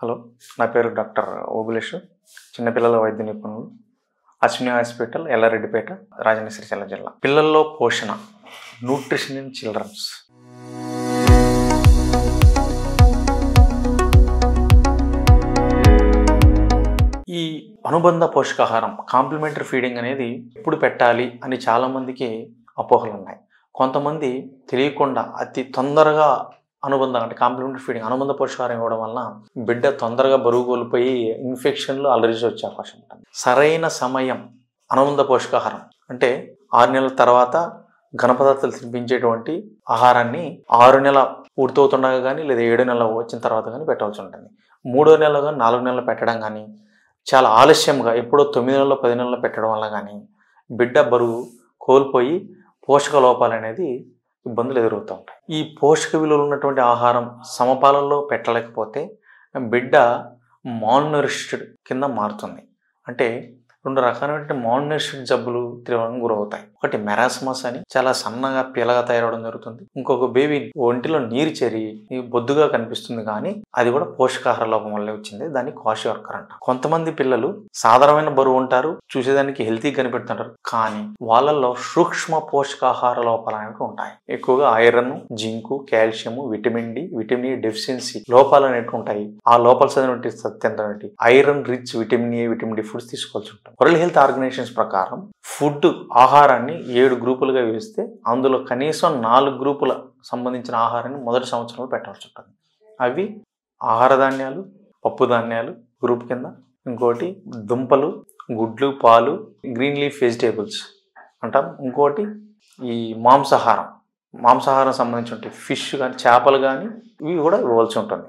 Hello, నా పేరు doctor Obulesh. చిన్నపిల్లల వైద్య నిపుణులు, అశ్విని హాస్పిటల్, ఎల్లారెడ్డిపేట, రాజన్న సిరిసిల్ల జిల్లా. పిల్లల్లో పోషణ, న్యూట్రిషన్ ఇన్ చిల్డ్రన్స్. ఈ అనుబంధ పోషకాహారం, కాంప్లిమెంటరీ ఫీడింగ్ అనేది ఎప్పుడు పెట్టాలి అని చాలామందికి అపోహలు ఉన్నాయి. కొంతమంది తెలియకుండా అతి తొందరగా అనుబంధం అంటే కాంప్లిమెంటరీ ఫీడింగ్, అనుబంధ పోషకాహారం ఇవ్వడం వలన బిడ్డ తొందరగా బరువు కోల్పోయి ఇన్ఫెక్షన్లు, అలర్జీస్ వచ్చే అవకాశం ఉంటుంది. సరైన సమయం అనుబంధ పోషకాహారం అంటే 6 నెలల తర్వాత ఘనపదార్థాలు తినిపించేటువంటి ఆహారాన్ని 6 నెలల పూర్తవుతుండగా కానీ లేదా 7 నెలలు వచ్చిన తర్వాత కానీ పెట్టవలసి ఉంటుంది. 3వ నెలలో కానీ 4 నెలలు పెట్టడం కానీ, చాలా ఆలస్యంగా ఎప్పుడో 9 నెలల్లో 10 నెలల్లో పెట్టడం వల్ల కానీ బిడ్డ బరువు కోల్పోయి పోషక లోపాలు అనేది ఇబ్బందులు ఎదురవుతూ ఉంటాయి. ఈ పోషక విలువలు ఉన్నటువంటి ఆహారం సమపాలనలో పెట్టలేకపోతే బిడ్డ మాల్నరిష్డ్ కింద మారుతుంది. అంటే 2 రకాలైన మాల్నరిష్డ్ జబ్బులు తీవ్రంగా గురవుతాయి. ఒకటి మెరాస్మస్ అని, చాలా సన్నగా పీలగా తయారవడం జరుగుతుంది. ఇంకొక బేబీ ఒంటిలో నీరు చేరి బొద్దుగా కనిపిస్తుంది, కానీ అది కూడా పోషకాహార లోపం వల్లే వచ్చింది. దాన్ని క్వాషియార్కర్ అంటారు. కొంతమంది పిల్లలు సాధారణమైన బరువు ఉంటారు, చూసేదానికి హెల్తీ కనిపెడుతుంటారు, కానీ వాళ్ళల్లో సూక్ష్మ పోషకాహార లోపాలు అనేవి ఉంటాయి. ఎక్కువగా iron, zinc, calcium, vitamin D, vitamin A deficiency లోపాలు అనేవి ఉంటాయి. ఆ లోపాలు చదివినటువంటి సత్యంతో iron rich vitamin A, vitamin D foods తీసుకోవాల్సి ఉంటుంది. వరల్డ్ హెల్త్ ఆర్గనైజేషన్స్ ప్రకారం ఫుడ్ ఆహారాన్ని 7 గ్రూపులుగా వేస్తే అందులో కనీసం 4 గ్రూపుల సంబంధించిన ఆహారాన్ని మొదటి సంవత్సరంలో పెట్టవలసి ఉంటుంది. అవి ఆహార ధాన్యాలు, పప్పు ధాన్యాలు గ్రూప్ కింద, ఇంకోటి దుంపలు, గుడ్లు, పాలు, గ్రీన్ లీఫ్ వెజిటేబుల్స్ అంటాం. ఇంకోటి ఈ మాంసాహారం సంబంధించిన ఫిష్ కానీ, చేపలు కానీ ఇవి కూడా ఇవ్వాల్సి ఉంటుంది.